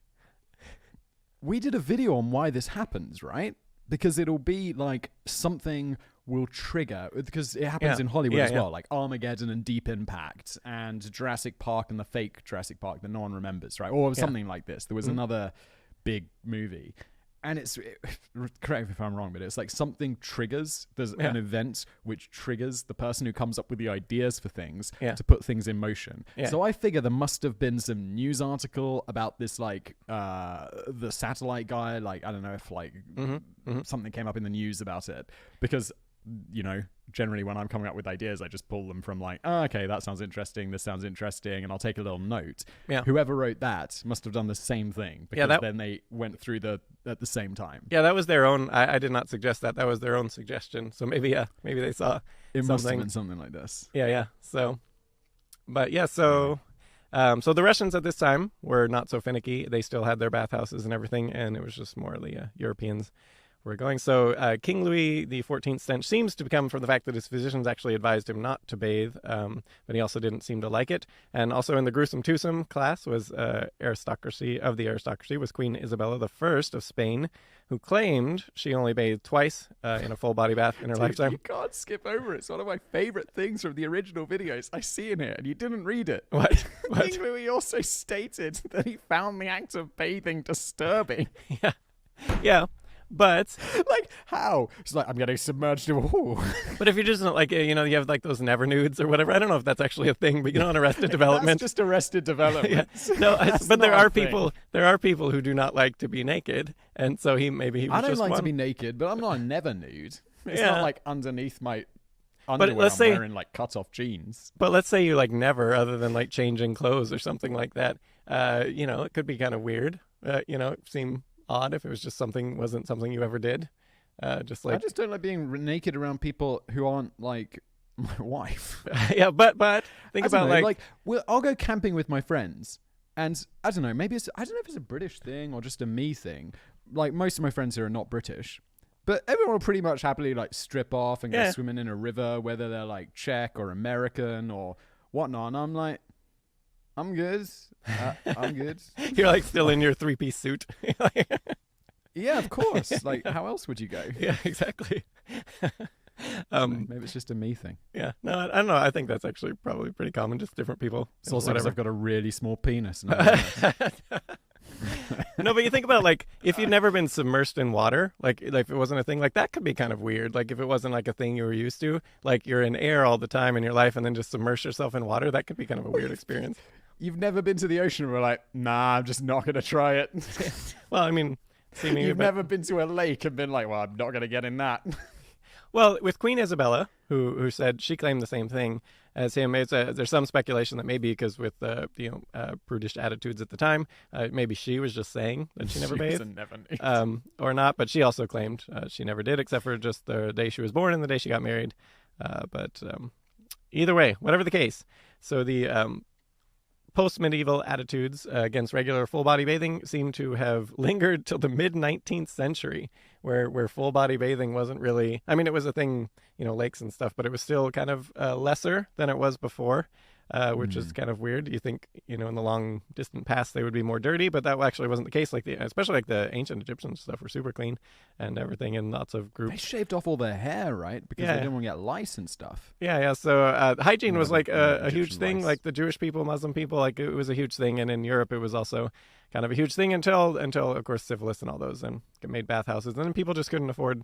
Speaker 1: We did a video on why this happens, right? because it'll be like something will trigger, because it happens in Hollywood as well, like Armageddon and Deep Impact and Jurassic Park and the fake Jurassic Park that no one remembers, right? Or something like this. There was another big movie, and correct me if I'm wrong, but it's like something triggers, there's an event which triggers the person who comes up with the ideas for things to put things in motion. So I figure there must have been some news article about this, like the satellite guy, like I don't know if like something came up in the news about it, because you know, generally when I'm coming up with ideas, I just pull them from like, okay, that sounds interesting, this sounds interesting, and I'll take a little note. Whoever wrote that must have done the same thing, because then they went through at the same time. That
Speaker 2: was their own. I did not suggest that. That was their own suggestion. So maybe they saw
Speaker 1: it must have been something like this.
Speaker 2: So the Russians at this time were not so finicky. They still had their bathhouses and everything, and it was just more the Europeans were going. So King Louis XIV's stench seems to come from the fact that his physicians actually advised him not to bathe, but he also didn't seem to like it. And also in the gruesome twosome class was aristocracy was Queen Isabella I of Spain, who claimed she only bathed twice in a full body bath in her lifetime.
Speaker 1: You can't skip over it. It's one of my favorite things from the original videos. I see in here, and you didn't read it.
Speaker 2: What?
Speaker 1: King Louis also stated that he found the act of bathing disturbing.
Speaker 2: Yeah. But
Speaker 1: like how? It's like, I'm getting submerged in a pool.
Speaker 2: But if you're just like, you have like those never nudes or whatever. I don't know if that's actually a thing, but on Arrested Development.
Speaker 1: That's just Arrested Development.
Speaker 2: No, but there are people who do not like to be naked, and so he was
Speaker 1: I don't
Speaker 2: just
Speaker 1: like
Speaker 2: one.
Speaker 1: to be naked, but I'm not never nude. It's not like underneath my underwear.
Speaker 2: But let's
Speaker 1: I'm
Speaker 2: say
Speaker 1: wearing like cut off jeans.
Speaker 2: But let's say you like never, other than like changing clothes or something like that. It could be kind of weird. Seem odd if it was just wasn't something you ever did. I just
Speaker 1: don't like being naked around people who aren't like my wife.
Speaker 2: but think about
Speaker 1: I'll go camping with my friends, and I don't know, maybe I don't know if it's a British thing or just a me thing. Like most of my friends here are not British, but everyone will pretty much happily like strip off and go swimming in a river, whether they're like Czech or American or whatnot. And I'm like, I'm good. I'm good.
Speaker 2: You're like still in your 3-piece suit.
Speaker 1: Yeah, of course. Like, how else would you go?
Speaker 2: Yeah, exactly.
Speaker 1: Maybe it's just a me thing.
Speaker 2: Yeah. No, I don't know. I think that's actually probably pretty common. Just different people.
Speaker 1: It's also because I've got a really small penis.
Speaker 2: No, but you think about like if you'd never been submersed in water, like if it wasn't a thing, like that could be kind of weird. Like if it wasn't like a thing you were used to, like you're in air all the time in your life and then just submerge yourself in water, that could be kind of a weird experience.
Speaker 1: You've never been to the ocean and we're like, nah, I'm just not going to try it.
Speaker 2: Well, I mean,
Speaker 1: you've never been to a lake and been like, well, I'm not going to get in that.
Speaker 2: Well, with Queen Isabella, who said she claimed the same thing as him, there's some speculation that maybe because with prudish attitudes at the time, maybe she was just saying that she never bathed, or not. But she also claimed she never did, except for just the day she was born and the day she got married. But either way, whatever the case, so the post-medieval attitudes against regular full-body bathing seem to have lingered till the mid-19th century, where full-body bathing wasn't really... I mean, it was a thing, lakes and stuff, but it was still kind of lesser than it was before, which is kind of weird. You think, in the long, distant past, they would be more dirty, but that actually wasn't the case. Especially the ancient Egyptian stuff were super clean and everything, and lots of groups.
Speaker 1: They shaved off all their hair, right? Because they didn't want to get lice and stuff.
Speaker 2: Yeah. So hygiene was like a huge thing. Like the Jewish people, Muslim people, like it was a huge thing, and in Europe it was also kind of a huge thing until of course syphilis and all those, and made bathhouses, and then people just couldn't afford.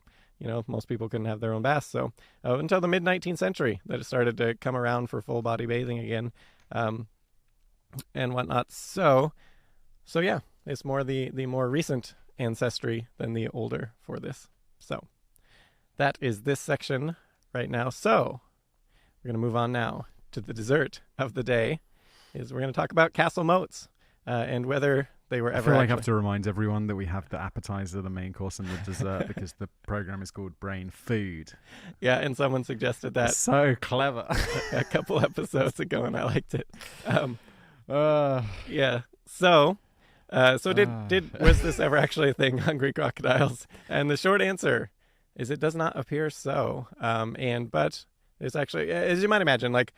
Speaker 2: Most people couldn't have their own baths. So until the mid-19th century that it started to come around for full-body bathing again, and whatnot. So yeah, it's more the more recent ancestry than the older for this. So that is this section right now. So we're going to move on now to the dessert of the day. We're going to talk about castle moats and whether they were ever...
Speaker 1: I feel like I have to remind everyone that we have the appetizer, the main course, and the dessert because the program is called BrainFood.
Speaker 2: Yeah, and someone suggested that.
Speaker 1: So clever.
Speaker 2: A couple episodes ago, and I liked it. Yeah. So was this ever actually a thing, hungry crocodiles? And the short answer is it does not appear so. But there's actually, as you might imagine, like,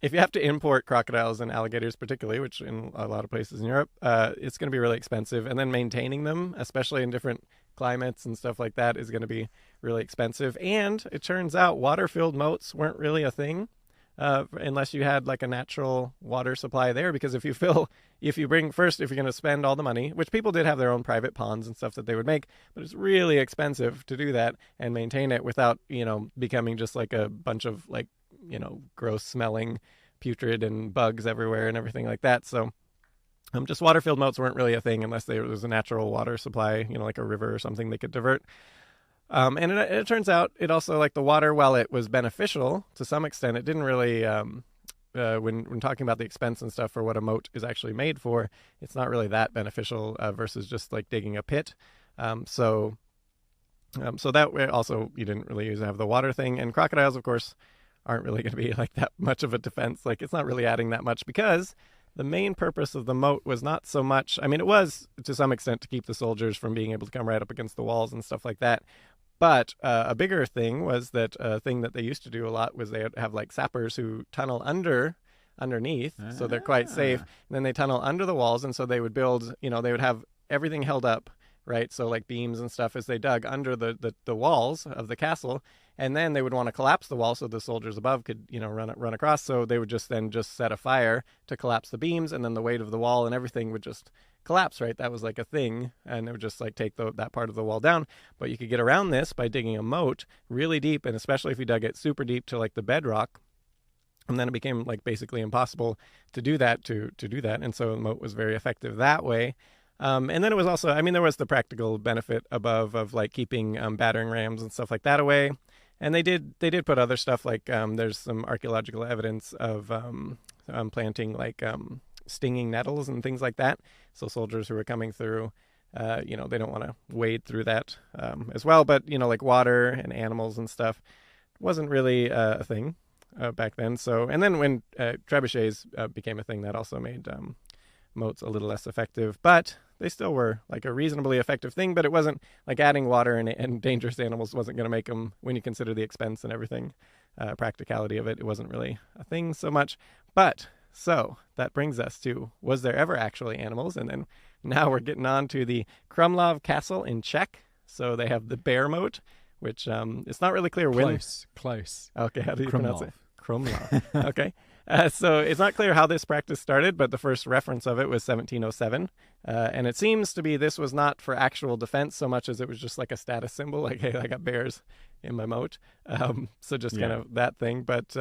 Speaker 2: if you have to import crocodiles and alligators particularly, which in a lot of places in Europe, it's going to be really expensive. And then maintaining them, especially in different climates and stuff like that is going to be really expensive. And it turns out water-filled moats weren't really a thing unless you had like a natural water supply there. Because if you're going to spend all the money, which people did have their own private ponds and stuff that they would make, but it's really expensive to do that and maintain it without, becoming just like a bunch of like, gross smelling putrid and bugs everywhere and everything like that. So just water-filled moats weren't really a thing unless there was a natural water supply, like a river or something they could divert. And it turns out it also, like the water, while it was beneficial to some extent, it didn't really, when talking about the expense and stuff for what a moat is actually made for, it's not really that beneficial versus just like digging a pit. So that way also you didn't really have the water thing. And crocodiles, of course, aren't really going to be like that much of a defense. Like it's not really adding that much because the main purpose of the moat was not so much, it was to some extent to keep the soldiers from being able to come right up against the walls and stuff like that. But a bigger thing was that a thing that they used to do a lot was they would have like sappers who tunnel underneath, so they're quite safe. And then they tunnel under the walls, and so they would build, they would have everything held up, right? So like beams and stuff as they dug under the walls of the castle. And then they would want to collapse the wall so the soldiers above could, run across. So they would just set a fire to collapse the beams, and then the weight of the wall and everything would just collapse, right? That was like a thing, and it would just like take that part of the wall down. But you could get around this by digging a moat really deep, and especially if you dug it super deep to like the bedrock. And then it became like basically impossible to do that, to do that. And so the moat was very effective that way. And then it was also, there was the practical benefit above of like keeping battering rams and stuff like that away. And they did put other stuff like there's some archaeological evidence of planting like stinging nettles and things like that. So soldiers who are coming through, they don't want to wade through that as well. But, like water and animals and stuff wasn't really a thing back then. So, and then when trebuchets became a thing, that also made moats a little less effective. But they still were like a reasonably effective thing, but it wasn't like adding water and dangerous animals wasn't going to make them, when you consider the expense and everything, practicality of it, it wasn't really a thing so much. But so that brings us to, was there ever actually animals? And then now we're getting on to the Krumlov Castle in Czech. So they have the bear moat, which it's not really clear when.
Speaker 1: Close.
Speaker 2: Okay, how do you pronounce it?
Speaker 1: Krumlov.
Speaker 2: Okay. So it's not clear how this practice started, but the first reference of it was 1707. And it seems to be this was not for actual defense so much as it was just like a status symbol, like, hey, I got bears in my moat. So just kind of that thing. But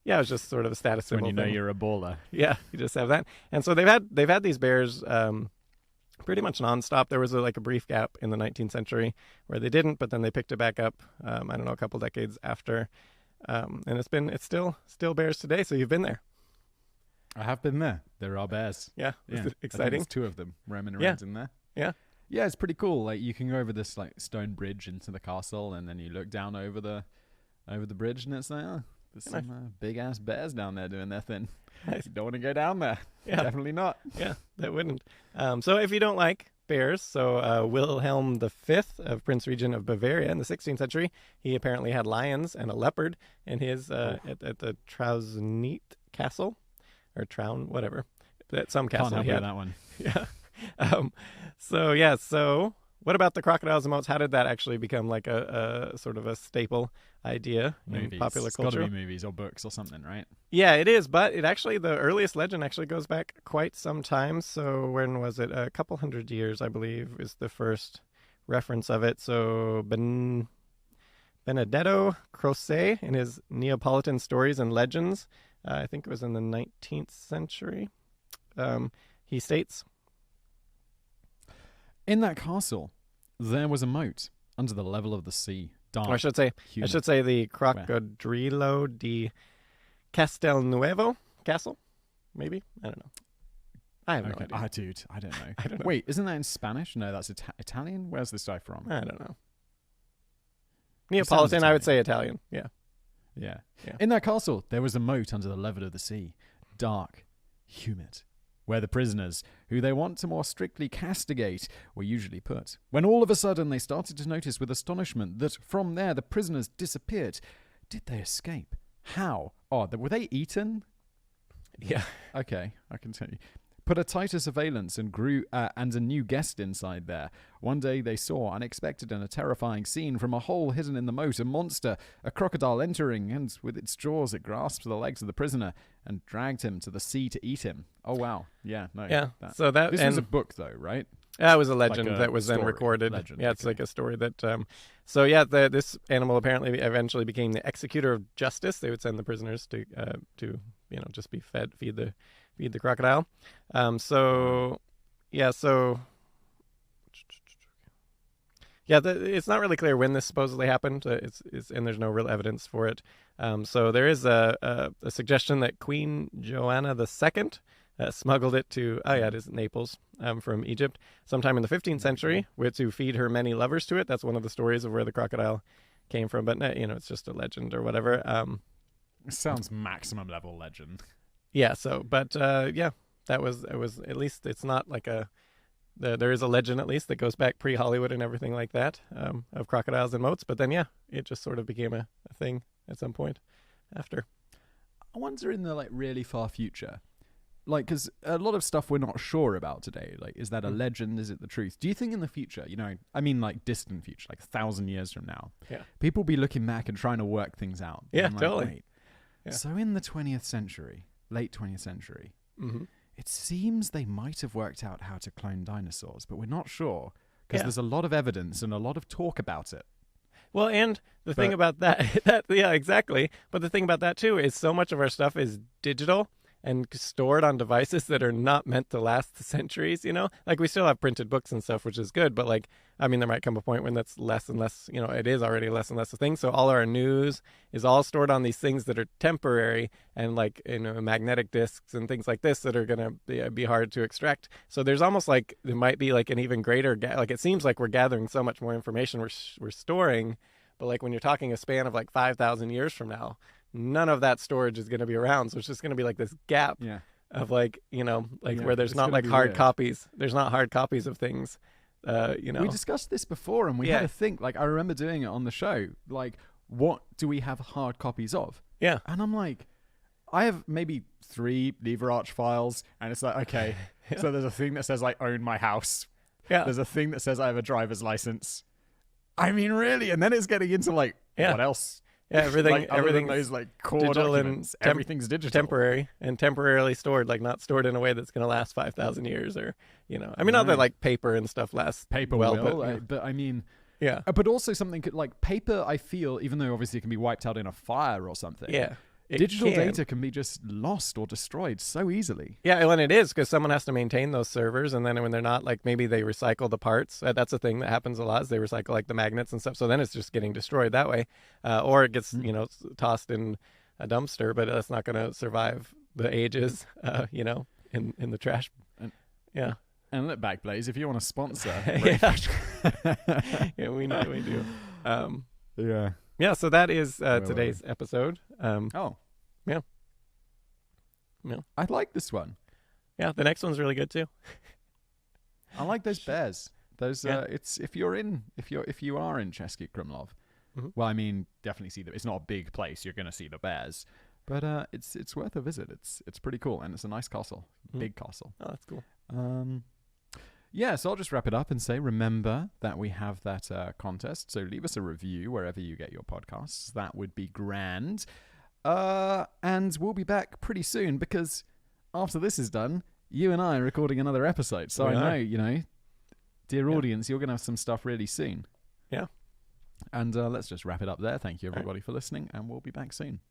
Speaker 2: yeah, it was just sort of a status symbol.
Speaker 1: When you know you're a baller.
Speaker 2: Yeah, you just have that. And so they've had these bears pretty much nonstop. There was a brief gap in the 19th century where they didn't, but then they picked it back up, a couple decades after. And it's still bears today. So you've been there.
Speaker 1: I have been there. There are bears.
Speaker 2: Yeah. Exciting.
Speaker 1: I think there's two of them roaming around in there.
Speaker 2: Yeah.
Speaker 1: Yeah, it's pretty cool. Like you can go over this like stone bridge into the castle, and then you look down over the bridge, and it's like, oh, there's some big ass bears down there doing their thing. Nice. You don't want to go down there. Yeah. Definitely not.
Speaker 2: Yeah, that wouldn't. So if you don't like bears, so Wilhelm V of Prince Regent of Bavaria in the 16th century, he apparently had lions and a leopard in his at the Trausnit Castle, or Traun, whatever. At some castle.
Speaker 1: Can't help you with that one.
Speaker 2: Yeah. So what about the crocodiles and moats? How did that actually become like a sort of a staple idea in popular culture?
Speaker 1: It's got to be movies or books or something, right?
Speaker 2: Yeah, it is. But the earliest legend actually goes back quite some time. So when was it? A couple hundred years, I believe, is the first reference of it. So Benedetto Croce in his Neapolitan Stories and Legends, I think it was in the 19th century, he states,
Speaker 1: in that castle, there was a moat under the level of the sea. Dark,
Speaker 2: or I should say the Crocodilo di Castelnuovo Castle, maybe? I don't know. I have no idea.
Speaker 1: I don't know.
Speaker 2: I don't know.
Speaker 1: Wait, isn't that in Spanish? No, that's Italian? Where's this guy from?
Speaker 2: I don't know. Neapolitan, I would say Italian. Yeah.
Speaker 1: In that castle, there was a moat under the level of the sea. Dark, humid, where the prisoners, who they want to more strictly castigate, were usually put. When all of a sudden they started to notice with astonishment that from there the prisoners disappeared. Did they escape? How? Oh, were they eaten?
Speaker 2: Yeah.
Speaker 1: Okay, I can tell you. put a tighter surveillance and grew and a new guest inside there. One day they saw unexpected and a terrifying scene from a hole hidden in the moat, a monster, a crocodile entering, and with its jaws it grasped the legs of the prisoner and dragged him to the sea to eat him. Oh wow, yeah, no,
Speaker 2: Yeah. So that
Speaker 1: this was a book though, right?
Speaker 2: That was a legend
Speaker 1: Like a
Speaker 2: that was then
Speaker 1: story.
Speaker 2: recorded.
Speaker 1: Legend,
Speaker 2: yeah, it's
Speaker 1: okay.
Speaker 2: like a story that. So yeah, this animal apparently eventually became the executor of justice. They would send the prisoners to just be feed the crocodile. So it's not really clear when this supposedly happened. And there's no real evidence for it. So there is a suggestion that Queen Joanna II smuggled it to it is Naples from Egypt sometime in the 15th century to feed her many lovers to it. That's one of the stories of where the crocodile came from, but it's just a legend or whatever.
Speaker 1: It sounds maximum level legend.
Speaker 2: Yeah. So, but that was at least it's not like there is a legend at least that goes back pre-Hollywood and everything like that of crocodiles and moats. But then it just sort of became a thing at some point after.
Speaker 1: I wonder in the really far future. Because a lot of stuff we're not sure about today. Is that a legend? Is it the truth? Do you think in the future, distant future, 1,000 years from now, people will be looking back and trying to work things out?
Speaker 2: Yeah,
Speaker 1: and
Speaker 2: totally.
Speaker 1: Wait. Yeah. So in the 20th century, late 20th century, it seems they might have worked out how to clone dinosaurs, but we're not sure because there's a lot of evidence and a lot of talk about it.
Speaker 2: Well, and the thing about that, exactly. But the thing about that too is so much of our stuff is digital and stored on devices that are not meant to last centuries, we still have printed books and stuff, which is good. But there might come a point when that's less and less, it is already less and less a thing. So all our news is all stored on these things that are temporary and magnetic discs and things like this that are going to be hard to extract. So there's almost there might be an even greater, it seems like we're gathering so much more information we're storing. But when you're talking a span of 5,000 years from now, none of that storage is going to be around. So it's just going to be this gap of where there's not hard copies. There's not hard copies of things, We
Speaker 1: discussed this before and we had to think, I remember doing it on the show, what do we have hard copies of?
Speaker 2: Yeah.
Speaker 1: And I'm I have maybe 3 Lever Arch files and it's okay, so there's a thing that says I own my house.
Speaker 2: Yeah.
Speaker 1: There's a thing that says I have a driver's license. I mean, really? And then it's getting into what else?
Speaker 2: Yeah, everything,
Speaker 1: everything those core
Speaker 2: digital
Speaker 1: documents,
Speaker 2: and
Speaker 1: everything's digital,
Speaker 2: temporary and temporarily stored, not stored in a way that's going to last 5,000 years, or not that paper and stuff lasts
Speaker 1: paper
Speaker 2: well,
Speaker 1: will, but I mean,
Speaker 2: yeah,
Speaker 1: but also something paper. I feel, even though obviously it can be wiped out in a fire or something, digital data can be just lost or destroyed so easily.
Speaker 2: Yeah, and it is because someone has to maintain those servers, and then when they're not, maybe they recycle the parts. That's a thing that happens a lot. Is they recycle the magnets and stuff. So then it's just getting destroyed that way, or it gets tossed in a dumpster, but that's not going to survive the ages, in the trash. Yeah.
Speaker 1: And look, Backblaze, if you want to sponsor,
Speaker 2: yeah, we know we do.
Speaker 1: Yeah.
Speaker 2: Yeah, so that is today's episode. Yeah.
Speaker 1: I like this one.
Speaker 2: Yeah, the next one's really good too.
Speaker 1: I like those bears. Those it's if you are in Chesky Krumlov. Well, I mean, definitely see them. It's not a big place. You're going to see the bears, but it's worth a visit. It's pretty cool, and it's a nice castle, big castle.
Speaker 2: Oh, that's cool.
Speaker 1: Yeah, so I'll just wrap it up and say, remember that we have that contest. So leave us a review wherever you get your podcasts. That would be grand. And we'll be back pretty soon because after this is done, you and I are recording another episode. So I know, dear audience, you're going to have some stuff really soon.
Speaker 2: Yeah.
Speaker 1: And let's just wrap it up there. Thank you, everybody, for listening, and we'll be back soon.